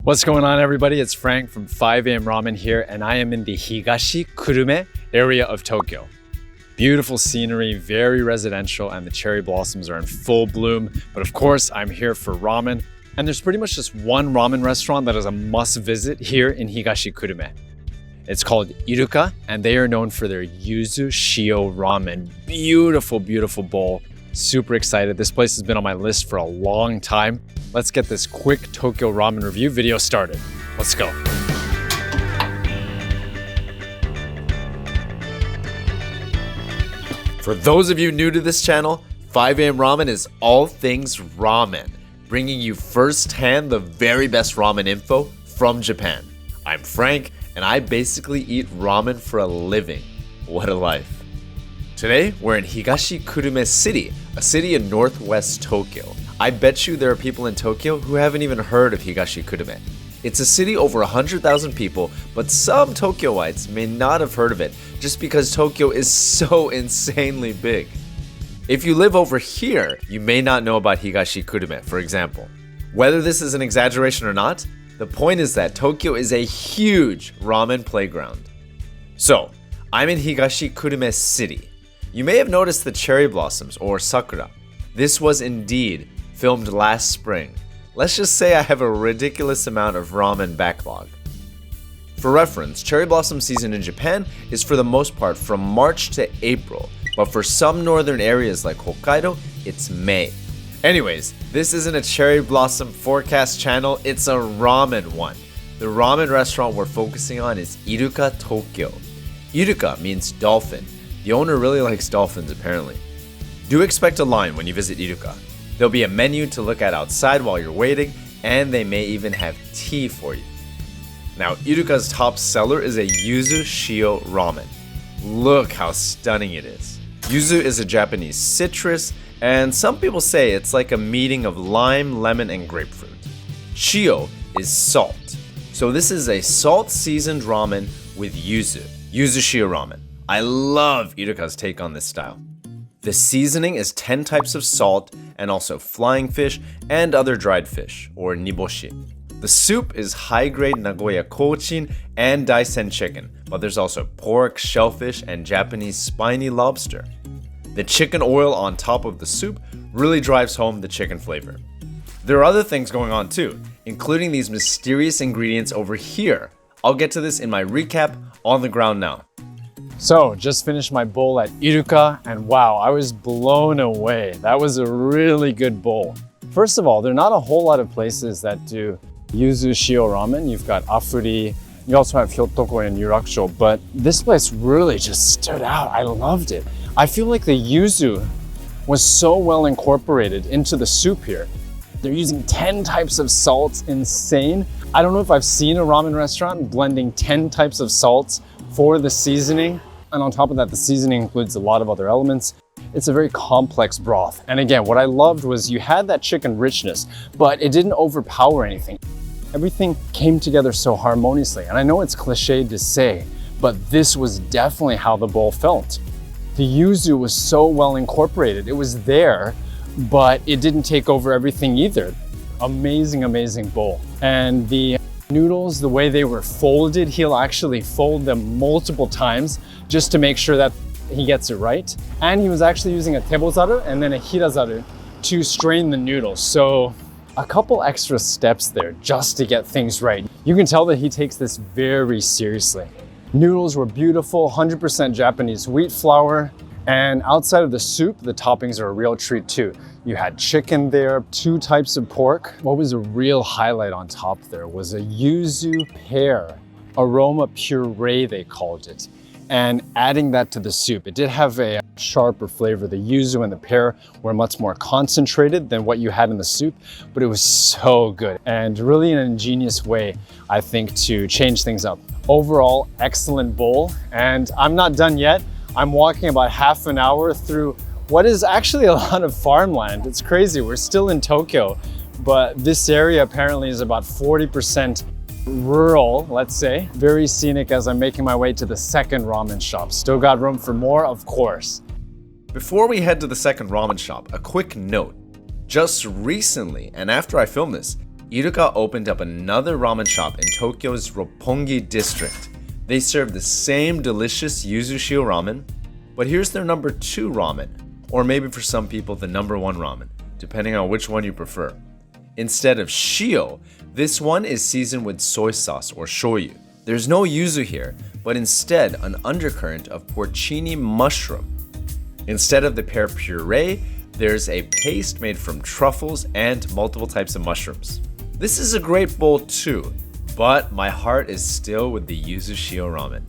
What's going on, everybody? It's Frank from 5 AM Ramen here, and I am in the Higashikurume area of Tokyo. Beautiful scenery, very residential, and the cherry blossoms are in full bloom. But of course, I'm here for ramen, and there's pretty much just one ramen restaurant that is a must visit here in Higashikurume. It's called Iruka, and they are known for their Yuzu Shio RAMEN. Beautiful, beautiful bowl. Super excited. This place has been on my list for a long time. Let's get this quick Tokyo ramen review video started. Let's go. For those of you new to this channel, 5 AM Ramen is all things ramen, bringing you firsthand the very best ramen info from Japan. I'm Frank, and I basically eat ramen for a living. What a life. Today, we're in Higashikurume City, a city in northwest Tokyo. I bet you there are people in Tokyo who haven't even heard of Higashikurume. It's a city over 100,000 people, but some Tokyoites may not have heard of it just because Tokyo is so insanely big. If you live over here, you may not know about Higashikurume, for example. Whether this is an exaggeration or not, the point is that Tokyo is a huge ramen playground. So, I'm in Higashikurume City. You may have noticed the cherry blossoms, or sakura. This was indeed filmed last spring. Let's just say I have a ridiculous amount of ramen backlog. For reference, cherry blossom season in Japan is for the most part from March to April, but for some northern areas like Hokkaido, it's May. Anyways, this isn't a cherry blossom forecast channel, it's a ramen one. The ramen restaurant we're focusing on is Iruka Tokyo. Iruka means dolphin. The owner really likes dolphins, apparently. Do expect a line when you visit Iruka. There'll be a menu to look at outside while you're waiting, and they may even have tea for you. Now, Iruka's top seller is a Yuzu Shio RAMEN. Look how stunning it is. Yuzu is a Japanese citrus, and some people say it's like a meeting of lime, lemon, and grapefruit. Shio is salt. So this is a salt-seasoned ramen with yuzu. Yuzu Shio RAMEN. I love Iruka's take on this style. The seasoning is 10 types of salt and also flying fish and other dried fish, or niboshi. The soup is high-grade Nagoya kochin and daisen chicken, but there's also pork, shellfish, and Japanese spiny lobster. The chicken oil on top of the soup really drives home the chicken flavor. There are other things going on too, including these mysterious ingredients over here. I'll get to this in my recap on the ground now. So, just finished my bowl at Iruka, and wow, I was blown away. That was a really good bowl. First of all, there are not a whole lot of places that do Yuzu Shio RAMEN. You've got Afuri, you also have Hyotoko and Yurakusho, but this place really just stood out. I loved it. I feel like the yuzu was so well incorporated into the soup here. They're using 10 types of salts, insane. I don't know if I've seen a ramen restaurant blending 10 types of salts for the seasoning. And on top of that, the seasoning includes a lot of other elements. It's a very complex broth. And again, what I loved was you had that chicken richness, but it didn't overpower anything. Everything came together so harmoniously. And I know it's cliched to say, but this was definitely how the bowl felt. The yuzu was so well incorporated. It was there, but it didn't take over everything either. Amazing, amazing bowl. And the noodles, the way they were folded, he'll actually fold them multiple times just to make sure that he gets it right. And he was actually using a tebozaru and then a hirazaru to strain the noodles. So a couple extra steps there just to get things right. You can tell that he takes this very seriously. Noodles were beautiful, 100% Japanese wheat flour. And outside of the soup, the toppings are a real treat too. You had chicken there, 2 types of pork. What was a real highlight on top there was a yuzu pear, aroma purée they called it. And adding that to the soup, it did have a sharper flavor. The yuzu and the pear were much more concentrated than what you had in the soup, but it was so good and really an ingenious way, I think, to change things up. Overall, excellent bowl, and I'm not done yet. I'm walking about half an hour through what is actually a lot of farmland. It's crazy, we're still in Tokyo, but this area apparently is about 40% rural, let's say. Very scenic as I'm making my way to the second ramen shop. Still got room for more, of course. Before we head to the second ramen shop, a quick note. Just recently, and after I filmed this, Iruka opened up another ramen shop in Tokyo's Roppongi district. They serve the same delicious Yuzu Shio ramen, but here's their number 2 ramen, or maybe for some people the number 1 ramen, depending on which one you prefer. Instead of shio, this one is seasoned with soy sauce or shoyu. There's no yuzu here, but instead an undercurrent of porcini mushroom. Instead of the pear puree, there's a paste made from truffles and multiple types of mushrooms. This is a great bowl too, but my heart is still with the Yuzu Shio ramen.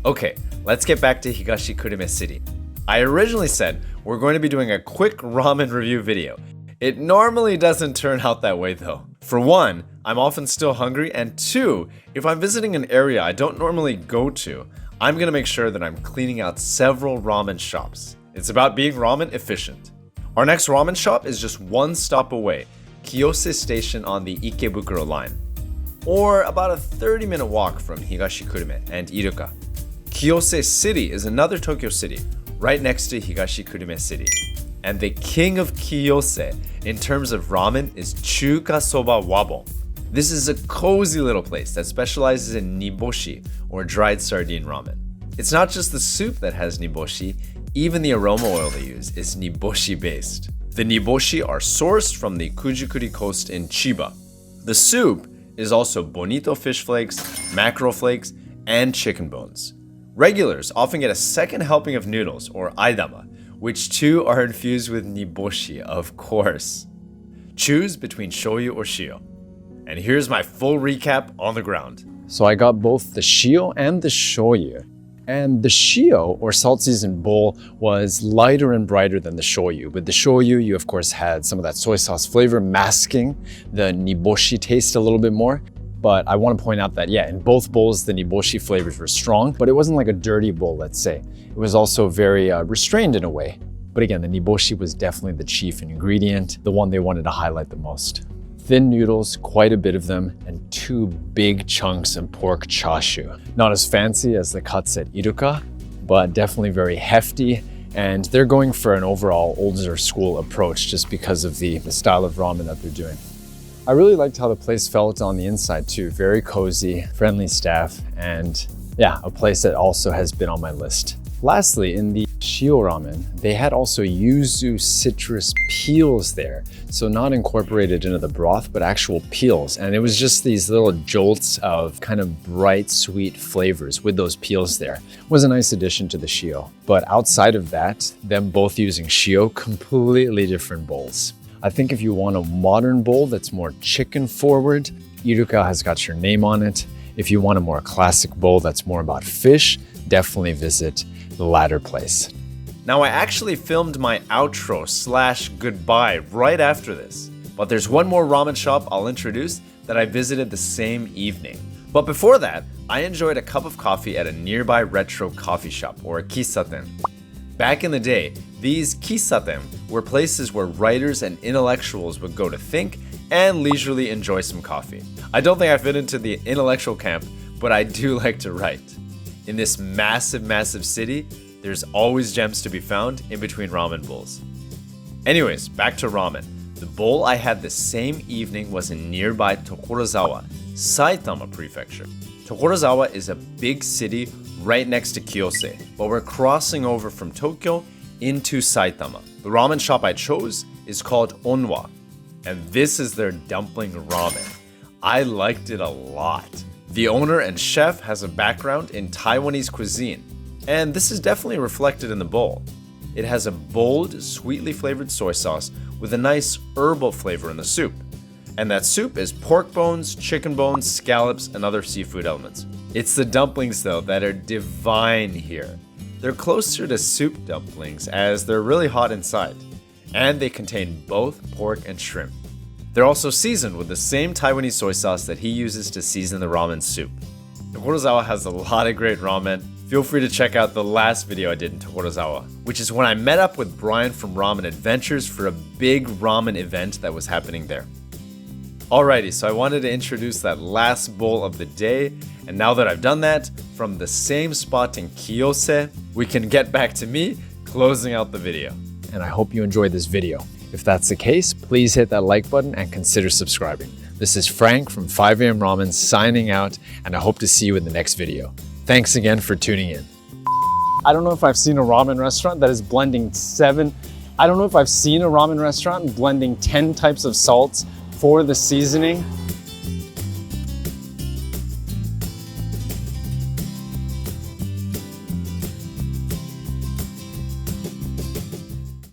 Okay, let's get back to Higashikurume City. I originally said we're going to be doing a quick ramen review video. It normally doesn't turn out that way though. For one, I'm often still hungry, and two, if I'm visiting an area I don't normally go to, I'm gonna make sure that I'm cleaning out several ramen shops. It's about being ramen efficient. Our next ramen shop is just one stop away, Kiyose Station on the Ikebukuro line, or about a 30-minute walk from Higashikurume and Iruka. Kiyose City is another Tokyo city, right next to Higashikurume City. And the king of Kiyose in terms of ramen is Chuukasoba Wabon. This is a cozy little place that specializes in niboshi, or dried sardine ramen. It's not just the soup that has niboshi, even the aroma oil they use is niboshi based. The niboshi are sourced from the Kujikuri coast in Chiba. The soup is also bonito fish flakes, mackerel flakes, and chicken bones. Regulars often get a second helping of noodles, or aidama, which too are infused with niboshi, of course. Choose between shoyu or shio. And here's my full recap on the ground. So I got both the shio and the shoyu. And the shio, or salt seasoned bowl, was lighter and brighter than the shoyu. With the shoyu, you of course had some of that soy sauce flavor masking the niboshi taste a little bit more. But I want to point out that, yeah, in both bowls, the niboshi flavors were strong, but it wasn't like a dirty bowl, let's say. It was also very restrained in a way. But again, the niboshi was definitely the chief ingredient, the one they wanted to highlight the most. Thin noodles, quite a bit of them, and 2 big chunks of pork chashu. Not as fancy as the cuts at Iruka, but definitely very hefty. And they're going for an overall older school approach just because of the style of ramen that they're doing. I really liked how the place felt on the inside too. Very cozy, friendly staff, and yeah, a place that also has been on my list. Lastly, in the Shio Ramen, they had also yuzu citrus peels there. So not incorporated into the broth, but actual peels. And it was just these little jolts of kind of bright, sweet flavors with those peels there. It was a nice addition to the Shio. But outside of that, them both using Shio, completely different bowls. I think if you want a modern bowl that's more chicken forward, Iruka has got your name on it. If you want a more classic bowl that's more about fish, definitely visit the latter place. Now I actually filmed my outro / goodbye right after this, but there's one more ramen shop I'll introduce that I visited the same evening. But before that, I enjoyed a cup of coffee at a nearby retro coffee shop, or a kisaten. Back in the day, these kisaten were places where writers and intellectuals would go to think and leisurely enjoy some coffee. I don't think I fit into the intellectual camp, but I do like to write. In this massive city, there's always gems to be found in between ramen bowls. Anyways, back to ramen. The bowl I had the same evening was in nearby Tokorozawa, Saitama Prefecture. Tokorozawa is a big city right next to Kiyose, but we're crossing over from Tokyo into Saitama. The ramen shop I chose is called Onwa, and this is their dumpling ramen. I liked it a lot. The owner and chef has a background in Taiwanese cuisine, and this is definitely reflected in the bowl. It has a bold, sweetly flavored soy sauce with a nice herbal flavor in the soup. And that soup is pork bones, chicken bones, scallops, and other seafood elements. It's the dumplings though that are divine here. They're closer to soup dumplings as they're really hot inside, and they contain both pork and shrimp. They're also seasoned with the same Taiwanese soy sauce that he uses to season the ramen soup. Tokorozawa has a lot of great ramen. Feel free to check out the last video I did in Tokorozawa, which is when I met up with Brian from Ramen Adventures for a big ramen event that was happening there. Alrighty, so I wanted to introduce that last bowl of the day, and now that I've done that, from the same spot in Kiyose, we can get back to me closing out the video. And I hope you enjoyed this video. If that's the case, please hit that like button and consider subscribing. This is Frank from 5 AM Ramen signing out, and I hope to see you in the next video. Thanks again for tuning in. I don't know if I've seen a ramen restaurant that is blending 10 types of salts for the seasoning